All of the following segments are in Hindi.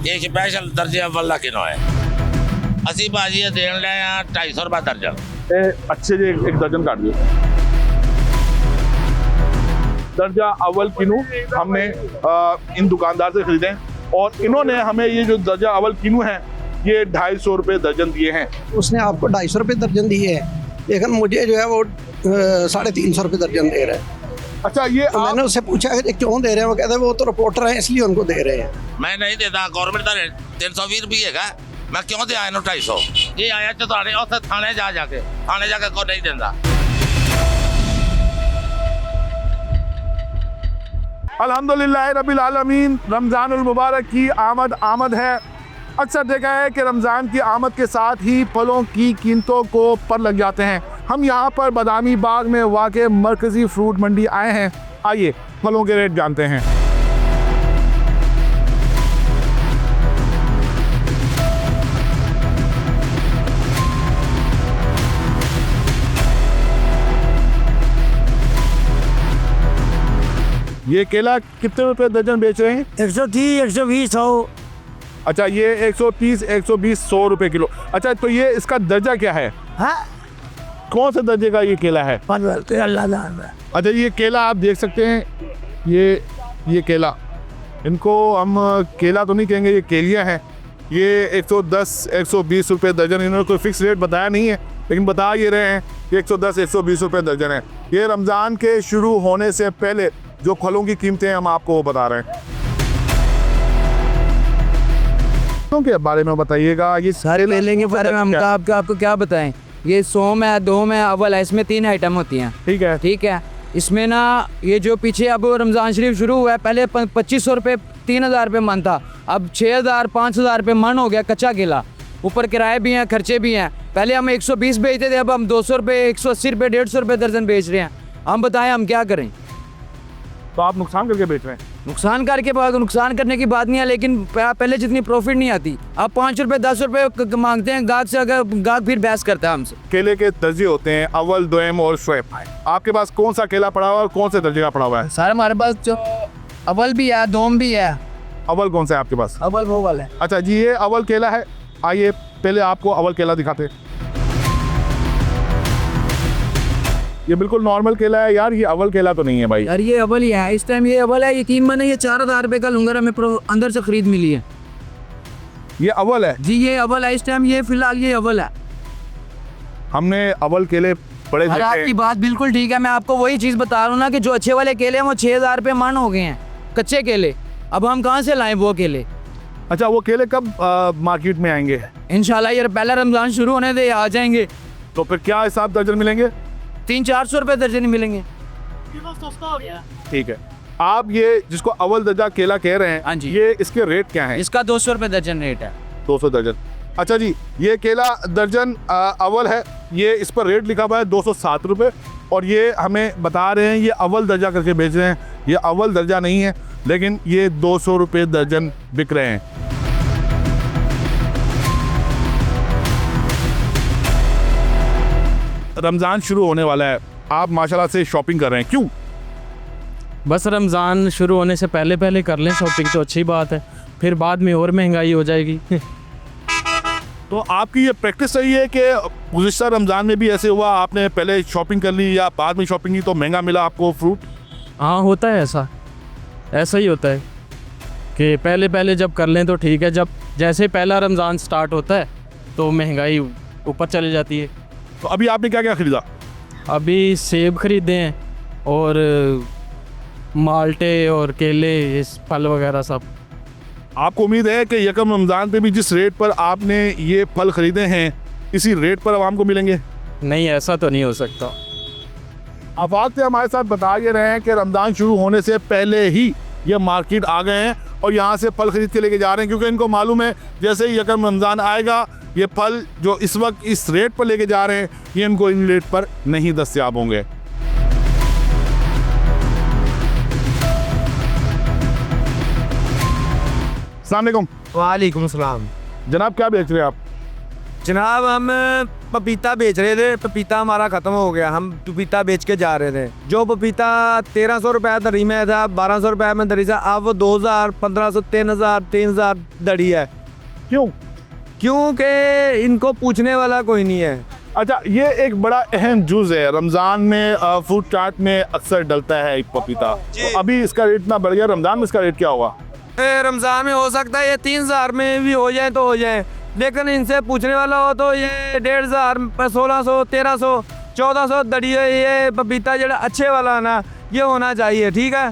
ये स्पेशल दर्जे अव्वल दा किलो है। ਅਸੀਂ ਭਾਜੀ ਇਹ ਦੇਣ ਲਏ ਆ 250 रुपये दर्जन। अच्छे से एक दर्जन काट दियो। दर्जा अव्वल किनू हमने इन दुकानदार से खरीदे और इन्होंने हमें ये जो दर्जा अव्वल किनू है ये 250 रुपये दर्जन दिए हैं। उसने आपको 250 रुपये दर्जन दिए है, लेकिन मुझे जो है वो 350 रुपये दर्जन दे रहा है। अच्छा, ये तो मैंने उससे पूछा कि क्यों दे रहे हैं, वो कहते हैं वो तो रिपोर्टर हैं इसलिए उनको दे रहे हैं। मैं नहीं देता, गवर्नमेंट का रेट 320 रुपये है। मैं क्यों दे आया 250? ये आया चौथाने और थाने जाके को नहीं देता। अल्हम्दुलिल्लाह रब्बिल आलमीन, रमज़ानुल मुबारक की आमद है। अक्सर देखा है कि रमज़ान की आमद के साथ ही फलों की कीमतों को पर लग जाते हैं। हम यहाँ पर बादामी बाग में वाक़ मरकज़ी फ्रूट मंडी आए हैं। आइए फलों के रेट जानते हैं। ये केला कितने रुपए दर्जन बेच रहे हैं? 130, 120, 100। अच्छा, ये 130, 120, 100 रुपए किलो। अच्छा, तो ये इसका दर्जा क्या है? हाँ, कौन से दर्जे का ये केला है? अल्लाह जान है। अच्छा, ये केला आप देख सकते हैं, ये केला, इनको हम केला तो नहीं कहेंगे, ये केलियाँ हैं। ये 110, 120 रुपये दर्जन, इन्होंने कोई फिक्स रेट बताया नहीं है, लेकिन बता ये रहे हैं कि 110, 120 रुपये दर्जन है। ये रमज़ान के शुरू होने से पहले जो फलों की कीमतें हम आपको बता रहे हैं। फलों के बारे में बताइएगा। ये सारे ले लेंगे पर हम आपको क्या बताएं। ये सोम है, दोम है, अव्वल है, इसमें 3 आइटम होती हैं। ठीक है। इसमें ना ये जो पीछे अब रमज़ान शरीफ शुरू हुआ है, पहले 2500 रुपये 3000 रुपये मन था, अब 6000 5000 रुपये मन हो गया कच्चा केला। ऊपर किराए भी हैं, खर्चे भी हैं। पहले हम 120 बेचते थे, अब हम 200 रुपये, 180 रुपये, 150 रुपये दर्जन बेच रहे हैं। हम बताएं हम क्या करें? तो आप नुकसान करके बेच रहे हैं? नुकसान करने की बात नहीं है, लेकिन पहले जितनी प्रॉफिट नहीं आती। अब 5 रुपये 10 रुपये मांगते हैं गाहक से, अगर गाहक फिर बहस करता है हमसे। केले के दर्जे होते हैं अव्वल, दोयम और शुएब। आपके पास कौन सा केला पड़ा हुआ है और कौन से दर्जे का पड़ा हुआ है? सर हमारे पास जो अव्वल भी है, दोम भी है। अव्वल कौन सा है आपके पास? अव्वल वो वाला है। अच्छा जी, ये अव्वल केला है। आइए पहले आपको अव्वल केला दिखाते हैं। ये बिल्कुल नॉर्मल केला है यार, ये अव्वल केला तो नहीं है भाई। यार ये अव्वल ही है, इस टाइम ये अव्वल है। यकीन माने ये 4000 रुपये का लूंगा, हमें अंदर से खरीद मिली है। ये अव्वल है जी, ये अव्वल है इस टाइम, ये फिलहाल ये अव्वल है। हमने अव्वल केले बड़े अरे आपकी बात बिल्कुल ठीक है, मैं आपको वही चीज़ बता रहा हूँ ना कि जो अच्छे वाले केले हैं वो 6000 रुपये मन हो गए हैं कच्चे केले। अब हम कहाँ से लाएं वो केले? अच्छा, वो केले कब मार्केट में आएंगे? इंशाल्लाह यार पहला रमज़ान शुरू होने दे, आ जाएंगे। तो फिर क्या हिसाब दर्जन मिलेंगे? 300-400 रुपये दर्जन मिलेंगे। ठीक है। आप ये जिसको अव्वल दर्जा केला कह रहे हैं, हाँ जी, ये इसके रेट क्या हैं? इसका 200 रुपये दर्जन रेट है। 200 दर्जन। अच्छा जी, ये केला दर्जन अव्वल है, ये इस पर रेट लिखा हुआ है 207 रुपये, और ये हमें बता रहे हैं ये अव्वल दर्जा करके बेच रहे हैं। ये अव्वल दर्जा नहीं है, लेकिन ये 200 रुपये दर्जन बिक रहे हैं। रमज़ान शुरू होने वाला है, आप माशाल्लाह से शॉपिंग कर रहे हैं, क्यों? बस रमज़ान शुरू होने से पहले कर लें शॉपिंग तो अच्छी बात है, फिर बाद में और महंगाई हो जाएगी। तो आपकी ये प्रैक्टिस सही है कि गुज़िश्ता रमज़ान में भी ऐसे हुआ, आपने पहले शॉपिंग कर ली या बाद में शॉपिंग की तो महंगा मिला आपको फ्रूट? हाँ, होता है ऐसा ही होता है कि पहले जब कर लें तो ठीक है, जब जैसे पहला रमज़ान स्टार्ट होता है तो महंगाई ऊपर चली जाती है। तो अभी आपने क्या क्या ख़रीदा? अभी सेब ख़रीदे हैं और माल्टे और केले, इस फल वगैरह सब। आपको उम्मीद है कि यकम रमज़ान पे भी जिस रेट पर आपने ये फल ख़रीदे हैं इसी रेट पर आवाम को मिलेंगे? नहीं, ऐसा तो नहीं हो सकता। आफाक से हमारे साथ बता ये रहे हैं कि रमज़ान शुरू होने से पहले ही ये मार्केट आ गए हैं और यहाँ से फल ख़रीद के लेके जा रहे हैं, क्योंकि इनको मालूम है जैसे ही यकम रमज़ान आएगा ये फल जो इस वक्त इस रेट पर लेके जा रहे हैं ये इनको इन रेट पर नहीं दस्तयाब होंगे। अस्सलाम वालेकुम। वालेकुम सलाम। जनाब, क्या बेच रहे हैं आप? जनाब हम पपीता बेच रहे थे, पपीता हमारा ख़त्म हो गया, हम पपीता बेच के जा रहे थे। जो पपीता 1300 रुपये दरी में था, 1200 रुपये में दरी था, अब वो 2000, 1500, 3000, 3000 दरी है। क्यों? क्योंकि इनको पूछने वाला कोई नहीं है। अच्छा, ये एक बड़ा अहम जूस है, रमज़ान में फ्रूट चाट में अक्सर डलता है पपीता। तो अभी इसका रेट इतना बढ़ गया, रमज़ान में इसका रेट क्या होगा? रमज़ान में हो सकता है ये 3000 में भी हो जाए तो हो जाए, लेकिन इनसे पूछने वाला हो तो ये 1500, 1600, 1300, 1400 दड़ी है। ये पपीता जो अच्छे वाला है ना, ये होना चाहिए, ठीक है।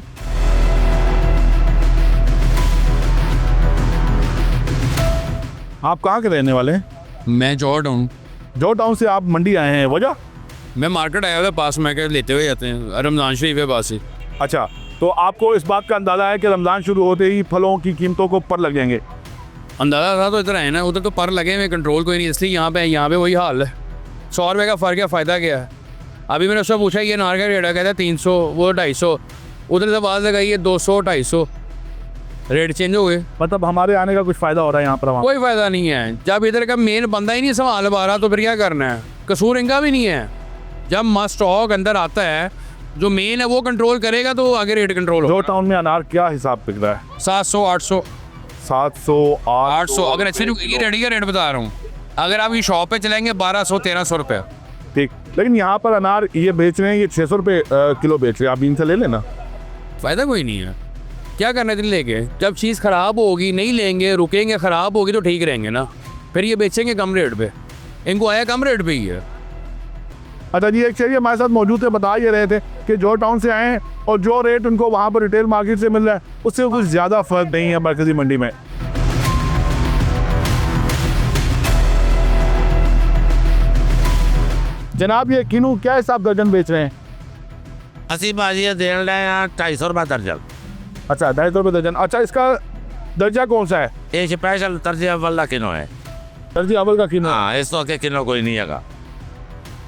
आप कहाँ के रहने वाले हैं? मैं जॉर्ड हूँ। जॉर्ज टाउन से आप मंडी आए हैं, वजह? मैं मार्केट आया था पास में, के लेते हुए जाते हैं, रमज़ान शरीफ है पास ही। अच्छा, तो आपको इस बात का अंदाज़ा है कि रमज़ान शुरू होते ही फलों की कीमतों को पर लग जाएंगे? अंदाज़ा था तो इधर आए ना, उधर तो पर लगे हुए, कंट्रोल कोई नहीं, इसलिए यहाँ पे वही हाल है। 100 रुपये का फ़र्क है, फ़ायदा क्या है? अभी मैंने उससे पूछा ये नार का रेट है, कहता है 300, वो 250। उधर से आवाज़ लगाई है 200, 250, रेट चेंज हो गए। मतलब हमारे आने का कुछ फ़ायदा हो रहा है यहाँ पर? कोई फ़ायदा नहीं है, जब इधर का मेन बंदा ही नहीं संभाल पा रहा तो फिर क्या करना है? कसूर इनका भी नहीं है। जब स्टॉक अंदर आता है, जो मेन है वो कंट्रोल करेगा तो आगे रेट कंट्रोल हो। जॉर्ज टाउन में अनार क्या हिसाब बिक रहा है? 700, 800, 700, 800। अगर अच्छी रुकेगी रेडी का रेट बता रहा हूँ। अगर आप ये शॉप पे चलेंगे 1200, 1300 रुपये। ठीक, लेकिन यहाँ पर अनार ये बेच रहे हैं, ये 600 रुपये किलो बेच रहे हैं, आप इनसे ले लेना। फ़ायदा कोई नहीं है, क्या करना है दिन लेके? जब चीज़ ख़राब होगी, नहीं लेंगे, रुकेंगे, ख़राब होगी तो ठीक रहेंगे ना, फिर ये बेचेंगे कम रेट पे। इनको आया कम रेट पे ही है। अच्छा जी, एक चलिए हमारे साथ मौजूद थे, बता ये रहे थे कि जॉर्ज टाउन से आए हैं और जो रेट उनको वहाँ पर रिटेल मार्केट से मिल रहा है उससे कुछ ज़्यादा फ़र्क नहीं है मरकज़ी मंडी में। जनाब, ये किनू क्या हिसाब दर्जन बेच रहे हैं? अस्सी भाजी देने लगे यहाँ 250 रुपये दर्जन। अच्छा, 250 रुपये दर्जन। अच्छा, इसका दर्जा कौन सा है? ये स्पेशल दर्जे अव्वल का किलो है। दर्जा अव्वल का किनू? हाँ, इस तो के किलो कोई नहीं है।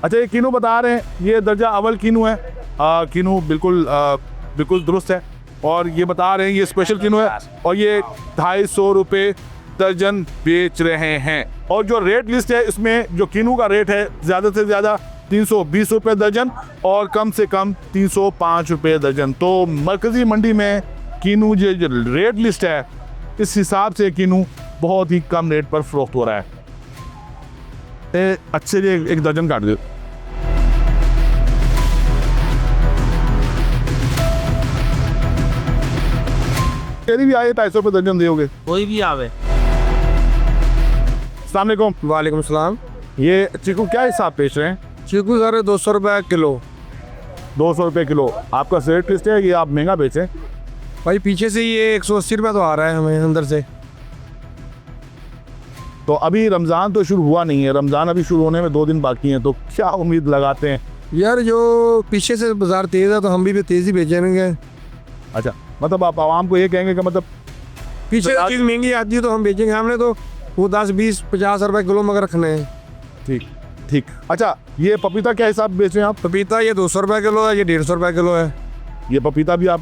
अच्छा, ये किनू बता रहे हैं, ये दर्जा अव्वल किनू है। किनू बिल्कुल दुरुस्त है, और ये बता रहे हैं ये स्पेशल किनू है और ये 250 रुपये दर्जन बेच रहे हैं। और जो रेट लिस्ट है इसमें जो किनू का रेट है ज़्यादा से ज़्यादा 320 रुपये दर्जन और कम से कम 305 रुपये दर्जन। तो मरकज़ी मंडी में किनू जो रेट लिस्ट है, इस हिसाब से किनू बहुत ही कम रेट पर फ़रोख्त हो रहा है। अच्छे लिए एक दर्जन काट दो। तेरी भी आए 250 रुपये दर्जन दोगे? कोई भी आवे। अस्सलाम वालेकुम। वालेकुम सलाम। ये चीकू क्या हिसाब बेच रहे हैं? चीकू सर 200 रुपये किलो। 200 रुपये किलो। आपका रेट लिस्ट है, ये आप महंगा बेचें? भाई पीछे से ये 180 रुपये तो आ रहा है हमें अंदर से। तो अभी रमज़ान तो शुरू हुआ नहीं है, रमज़ान अभी शुरू होने में 2 दिन बाकी हैं, तो क्या उम्मीद लगाते हैं? यार जो पीछे से बाज़ार तेज़ है तो हम भी तेज़ ही बेचेंगे। अच्छा, मतलब आप आवाम को ये कहेंगे कि मतलब पीछे तो चीज़ महंगी आती है तो हम बेचेंगे, हमने तो वो 10, 20, 50 रुपये किलो मगर रखने हैं। ठीक ठीक। अच्छा, ये पपीता क्या हिसाब बेच रहे हैं आप? पपीता ये 200 रुपये किलो है, ये 150 रुपये किलो है। ये पपीता भी आप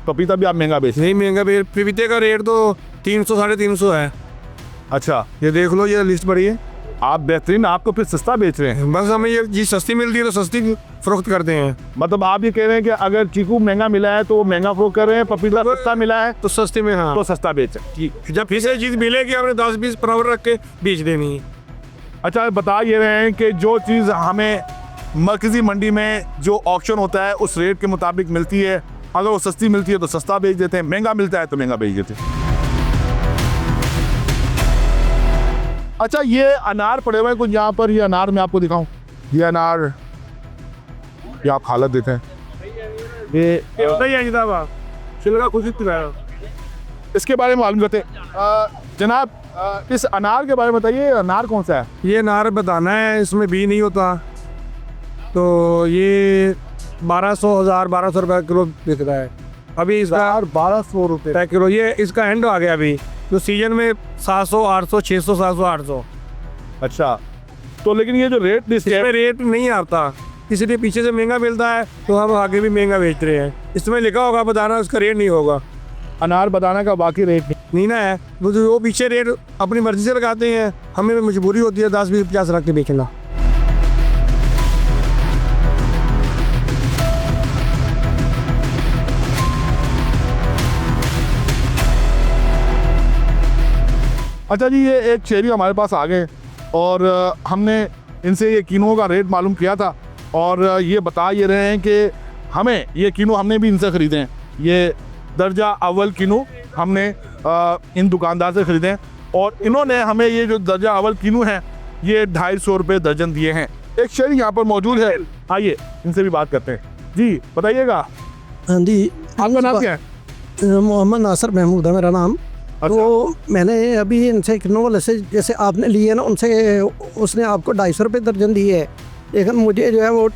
पपीता भी आप महंगा बेच रहे नहीं महंगा, पपीते का रेट तो 300, 350 है। अच्छा, ये देख लो, ये लिस्ट बड़ी है। आप बेहतरीन, आपको फिर सस्ता बेच रहे हैं। बस हमें ये चीज़ सस्ती मिलती है तो सस्ती फ़रोख्त करते हैं। मतलब आप ये कह रहे हैं कि अगर चीकू महंगा मिला है तो वो महंगा फ़रोख्त कर रहे हैं, पपीता सस्ता मिला है तो सस्ते में, हाँ तो सस्ता बेचें। ठीक। जब फिर से चीज़ मिलेगी हमने 10-20 बराबर रख के बेच देनी है। अच्छा, बता ये रहे हैं कि जो चीज़ हमें मरकज़ी मंडी में जो ऑक्शन होता है उस रेट के मुताबिक मिलती है, अगर वो सस्ती मिलती है तो सस्ता बेच देते हैं, महंगा मिलता है तो महंगा बेच देते हैं। अच्छा, ये अनार पड़े हुए हैं कुछ यहाँ पर, ये अनार मैं आपको दिखाऊं, ये अनार, ये आप हालत देते हैं, ये इसके बारे में मालूम करते हैं। जनाब, इस अनार के बारे में बताइए, अनार कौन सा है? ये अनार बताना है, इसमें बी नहीं होता, तो ये 1200 रुपये किलो बिक रहा है अभी। इसका 1200 रुपये किलो, ये इसका एंड आ गया अभी, तो सीजन में 700, 800, 600, 700, 800। अच्छा, तो लेकिन ये जो रेट लिस्ट है, इसमें रेट नहीं आता, इसलिए पीछे से महंगा मिलता है तो हम आगे भी महंगा बेच रहे हैं। इसमें लिखा होगा बताना, उसका रेट नहीं होगा। अनार बताना का बाकी रेट नहीं। नीना है वो पीछे रेट अपनी मर्जी से लगाते हैं, हमें मजबूरी होती है 10-20-50 रख के बेचना। अच्छा जी, ये एक शेरी हमारे पास आ गए और हमने इनसे ये कीनों का रेट मालूम किया था और ये बता ये रहे हैं कि हमें ये कीनों हमने भी इनसे ख़रीदे हैं। ये दर्जा अव्वल कीनों हमने इन दुकानदार से ख़रीदे हैं और इन्होंने हमें ये जो दर्जा अव्वल कीनों हैं ये 250 रुपये दर्जन दिए हैं। एक शेरी यहाँ पर मौजूद है, आइए इनसे भी बात करते हैं। जी बताइएगा, हाँ जी, आपका नाम क्या है? मोहम्मद नासिर महमूद है मेरा नाम। तो मैंने अभी इनसे किन्नों से जैसे आपने लिए ना, उनसे उसने आपको 250 रुपये दर्जन दिए है, लेकिन मुझे जो है वो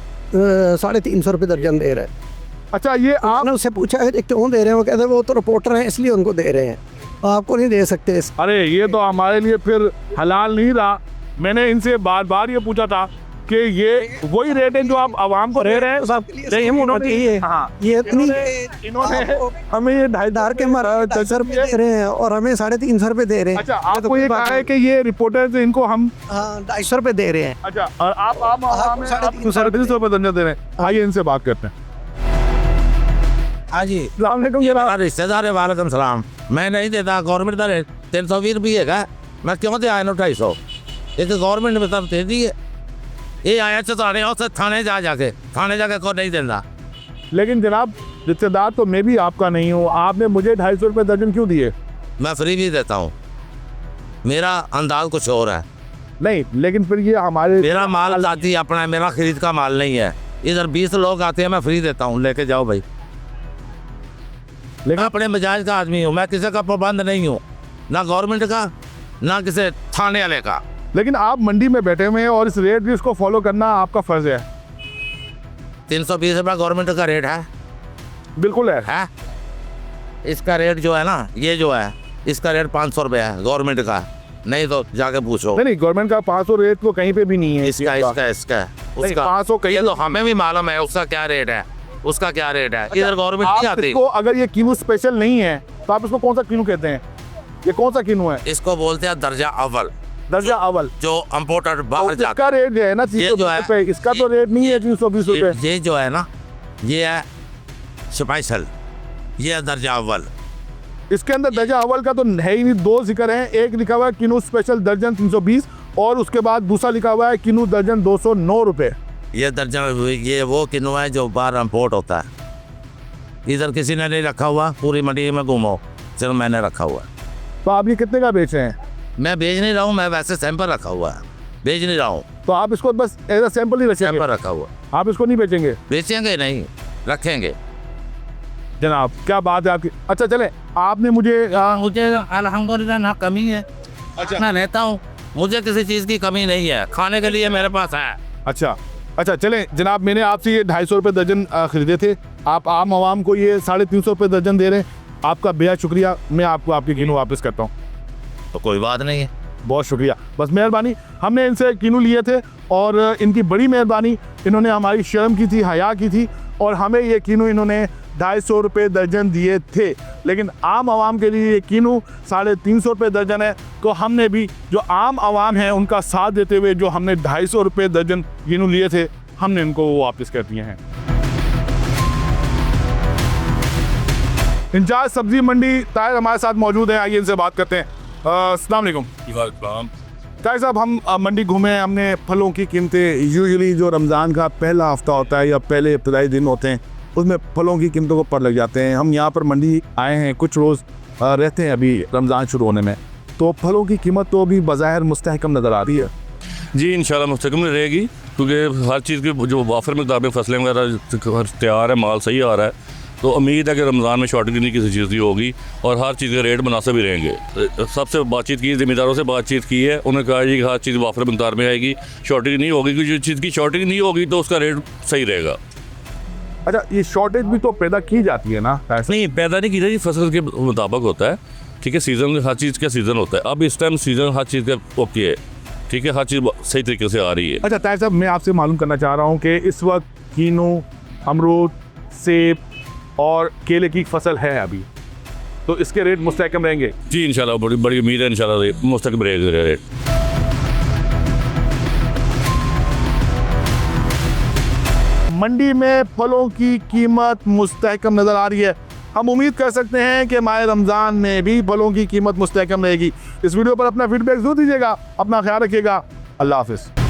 350 रुपये दर्जन दे रहा है। अच्छा, ये आपने उससे पूछा है क्यों दे रहे हैं, वो कहते हैं वो तो रिपोर्टर हैं इसलिए उनको दे रहे हैं, आपको नहीं दे सकते। अरे ये तो हमारे लिए फिर हलाल नहीं रहा। मैंने इनसे बार बार ये पूछा था कि ये वही रेट है जो आप आवाम को दे रहे हैं। ये इतनी इन्होंने हमें ये 250 के मारा 10 रुपये दे रहे हैं और हमें 350 रुपये दे रहे हैं। अच्छा, आपको ये कहा है कि ये रिपोर्टर इनको हम 250 रुपये दे रहे हैं। अच्छा, और आप 350 रुपये दर्जन दे रहे हैं। आइए इनसे बात करते हैं। हाँ जी, ये मेरा रिश्तेदार है। वालेकुम सलाम। मैं नहीं देता, गवर्नमेंट का रेट 320 रुपये का, मैं क्यों दे आया 250? ये तो गवर्नमेंट में तब दे दी है। ये आया चौथाने और थाने जाके को नहीं देता। लेकिन जनाब, रिश्तेदार तो मैं भी आपका नहीं हूँ, आपने मुझे 250 रुपये दर्जन क्यों दिए? मैं फ्री भी देता हूँ, मेरा अंदाज कुछ और है। नहीं, लेकिन फिर ये हमारे मेरा माल जाती है अपना है, मेरा खरीद का माल नहीं है। इधर 20 लोग आते हैं, मैं फ्री देता हूँ, लेके जाओ भाई। लेकिन अपने मिजाज का आदमी हूँ, मैं किसी का पाबंद नहीं हूँ, ना गवर्नमेंट का ना किसी थाने वाले का। लेकिन आप मंडी में बैठे हुए हैं और इस रेट लिस्ट को फॉलो करना आपका फर्ज है। 320 रुपये गवर्नमेंट का रेट है। बिल्कुल है। इसका रेट जो है ना, ये जो है इसका रेट 500 रुपये है गवर्नमेंट का, नहीं तो जाके पूछो। नहीं, गवर्नमेंट का 500 रेट तो कहीं पे भी नहीं है। इसका 500 कहीं तो हमें भी मालूम है उसका क्या रेट है, उसका क्या रेट है। इधर गवर्नमेंट नहीं आती। इसको अगर ये कीनू स्पेशल नहीं है तो आप इसको कौन सा कीनू कहते हैं? ये कौन सा कीनू है? इसको बोलते हैं दर्जा अव्वल। दर्जा अव्वल जो इम्पोर्टर बाहर जाता इसका रेट जो है ना 320 रुपये, इसका तो रेट नहीं है 320 रुपये। ये जो है ना, ये है स्पेशल, ये है दर्जा अव्वल। इसके अंदर दर्जा अव्वल का तो है ही नहीं, 2 जिक्र हैं। एक लिखा हुआ है कीनू स्पेशल दर्जन 320 और उसके बाद दूसरा लिखा हुआ है कीनू दर्जन 209 रुपये। ये दर्जन ये वो किन्नू है जो बाहर इम्पोर्ट होता है, इधर किसी ने नहीं रखा हुआ। पूरी मंडी में घूमो, सिर्फ मैंने रखा हुआ है। तो आप ये कितने का बेच रहे हैं? मैं बेच नहीं रहा हूँ, मैं वैसे सैंपल रखा हुआ है, बेच नहीं रहा हूँ। तो आप इसको बस एज अ सैंपल ही रखेंगे? सैंपल रखा हुआ, आप इसको नहीं बेचेंगे? बेचेंगे नहीं, रखेंगे। जनाब क्या बात है आपकी। अच्छा चले, आपने मुझे अल्हम्दुलिल्लाह ना कमी है। अच्छा, मैं लेता हूँ, मुझे किसी चीज़ की कमी नहीं है, खाने के लिए मेरे पास है। अच्छा चलें जनाब, मैंने आपसे ये 250 रुपये दर्जन खरीदे थे, आप आम आवाम को ये 350 रुपये दर्जन दे रहे हैं। आपका बेहद शुक्रिया, मैं आपको आपके कीनू वापस करता हूँ। तो कोई बात नहीं है, बहुत शुक्रिया, बस मेहरबानी। हमने इनसे कीनू लिए थे और इनकी बड़ी मेहरबानी, इन्होंने हमारी शर्म की थी, हया की थी और हमें ये कीनू इन्होंने 250 रुपये दर्जन दिए थे। लेकिन आम आवाम के लिए ये कीनू 350 रुपये दर्जन है। तो हमने भी जो आम आवाम है उनका साथ देते हुए जो हमने 250 रुपये दर्जन कीनू लिए थे, हमने इनको वो वापस कर दिए हैं। इंचार्ज सब्जी मंडी ताहिर हमारे साथ मौजूद हैं, आइए इनसे बात करते हैं। अस्सलाम वालेकुम। ताहिर साहब, हम मंडी घूमे, हमने फलों की कीमतें, यूजुअली जो रमज़ान का पहला हफ्ता होता है या पहले इब्तदाई दिन होते हैं उसमें फलों की कीमतों को पर लग जाते हैं। हम यहाँ पर मंडी आए हैं, कुछ रोज़ रहते हैं अभी रमज़ान शुरू होने में, तो फलों की कीमत तो अभी बज़ाहिर मुस्तहकम नज़र आ रही है। जी इंशाल्लाह मुस्तकमिल रहेगी, क्योंकि हर चीज़ की जो वाफर मकदार में फसलें वगैरह तैयार है, माल सही आ रहा है, तो उम्मीद है कि रमज़ान में शॉर्टेज नहीं किसी चीज़ की होगी और हर चीज़ के रेट मुनासिब ही रहेंगे। सबसे बातचीत की, ज़मींदारों से बातचीत की है, उन्होंने कहा जी कि हर चीज़ वाफर मकदार में आएगी, शॉर्टेज नहीं होगी, क्योंकि जो चीज़ की शॉर्टेज नहीं होगी तो उसका रेट सही रहेगा। अच्छा, ये शॉर्टेज भी तो पैदा की जाती है ना? नहीं, पैदा नहीं की जाती, फसल के मुताबिक होता है, ठीक है। सीज़न, हर चीज़ का सीज़न होता है। अब इस टाइम सीज़न हर चीज़ का ओके है, ठीक है, हर चीज़ सही तरीके से आ रही है। अच्छा ताहिर साहब, मैं आपसे मालूम करना चाह रहा हूँ कि इस वक्त कीनू, अमरूद, सेब और केले की फसल है अभी? तो इसके रेट मुस्तहकम रहेंगे। जी इंशाल्लाह बड़ी बड़ी उम्मीद है इंशाल्लाह मुस्तकिल रहेगा रेट। मंडी में फलों की कीमत मुस्तहकम नज़र आ रही है। हम उम्मीद कर सकते हैं कि माह रमज़ान में भी फलों की कीमत मुस्तहकम रहेगी। इस वीडियो पर अपना फीडबैक जरूर दीजिएगा। अपना ख्याल रखिएगा। अल्लाह हाफिज़।